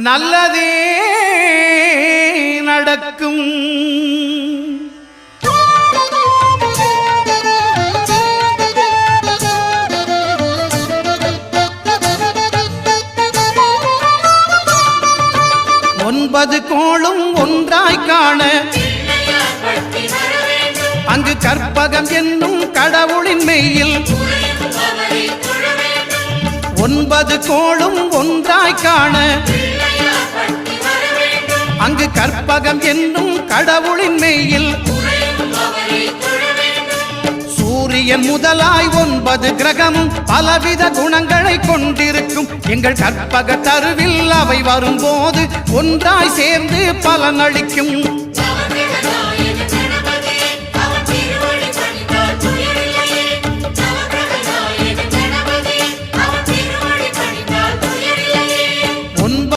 நல்லதே நடக்கும். ஒன்பது கோளும் ஒன்றாய் காண அங்கு கற்பகம் என்னும் கடவுளின் மெய்யில் ஒன்பது கோளும் ஒன்றாய் காண அங்கு கற்பகம் என்னும் கடவுளின் மெய்யில் சூரியன் முதலாய் 9 கிரகமும் பலவித குணங்களை கொண்டிருக்கும். எங்கள் கற்பக தருவில் அவை வரும்போது ஒன்றாய் சேர்ந்து பலனளிக்கும்.